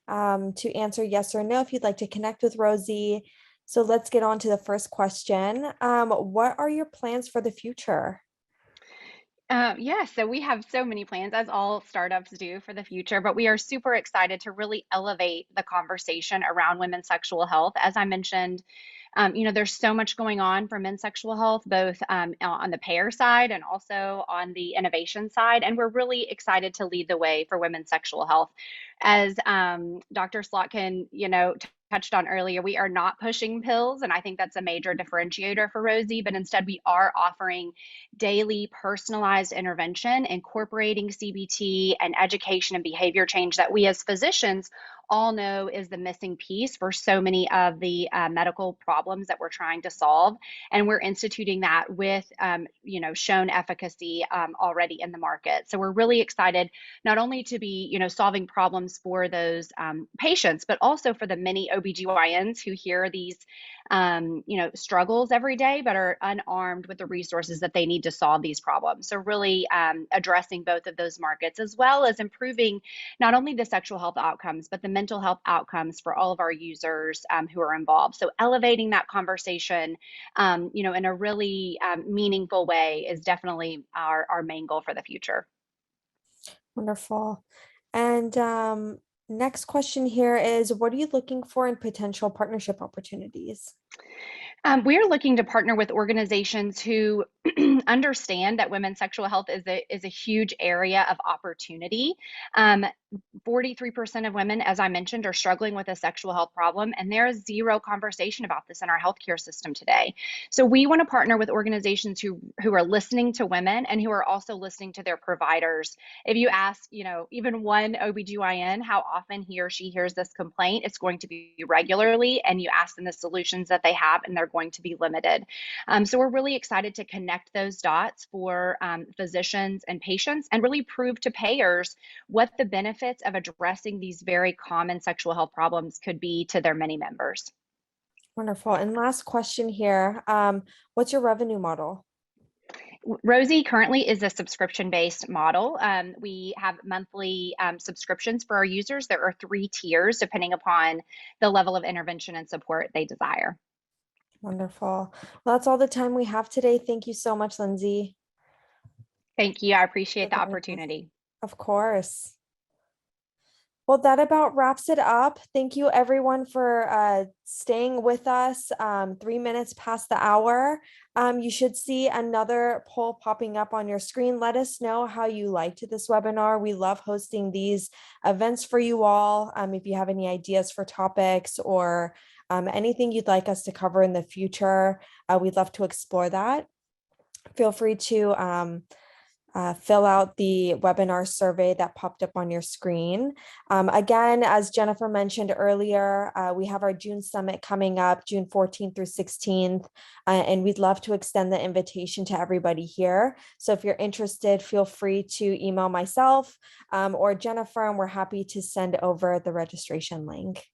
to answer yes or no if you'd like to connect with Rosy. So let's get on to the first question. What are your plans for the future? So we have so many plans, as all startups do, for the future, but we are super excited to really elevate the conversation around women's sexual health. As I mentioned, there's so much going on for men's sexual health, both on the payer side and also on the innovation side. And we're really excited to lead the way for women's sexual health. As Dr. Slotkin, touched on earlier, we are not pushing pills, and I think that's a major differentiator for Rosy, but instead we are offering daily personalized intervention, incorporating CBT and education and behavior change that we as physicians all know is the missing piece for so many of the medical problems that we're trying to solve. And we're instituting that with, shown efficacy already in the market. So we're really excited not only to be, solving problems for those patients, but also for the many OBGYNs who hear these, struggles every day, but are unarmed with the resources that they need to solve these problems. So really addressing both of those markets, as well as improving not only the sexual health outcomes, but the mental health outcomes for all of our users who are involved. So elevating that conversation, in a really meaningful way is definitely our main goal for the future. Wonderful. And next question here is, what are you looking for in potential partnership opportunities? We're looking to partner with organizations who understand that women's sexual health is a huge area of opportunity. 43% of women, as I mentioned, are struggling with a sexual health problem, and there is zero conversation about this in our healthcare system today. So we want to partner with organizations who are listening to women and who are also listening to their providers. If you ask, even one OBGYN how often he or she hears this complaint, it's going to be regularly, and you ask them the solutions that they have, and they're going to be limited. So we're really excited to connect those dots for physicians and patients, and really prove to payers what the benefits of addressing these very common sexual health problems could be to their many members. Wonderful. And last question here. What's your revenue model? Rosy currently is a subscription-based model. We have monthly subscriptions for our users. There are 3 tiers depending upon the level of intervention and support they desire. Wonderful. Well, that's all the time we have today. Thank you so much, Lindsay. Thank you. I appreciate the opportunity. Of course. Well, that about wraps it up. Thank you everyone for staying with us 3 minutes past the hour. You should see another poll popping up on your screen. Let us know how you liked this webinar. We love hosting these events for you all. If you have any ideas for topics or anything you'd like us to cover in the future, we'd love to explore that. Feel free to fill out the webinar survey that popped up on your screen. Again, as Jennifer mentioned earlier, we have our June summit coming up, June 14th through 16th, and we'd love to extend the invitation to everybody here. So if you're interested, feel free to email myself or Jennifer, and we're happy to send over the registration link.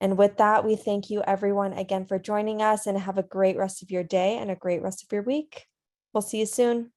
And with that, we thank you everyone again for joining us, and have a great rest of your day and a great rest of your week. We'll see you soon.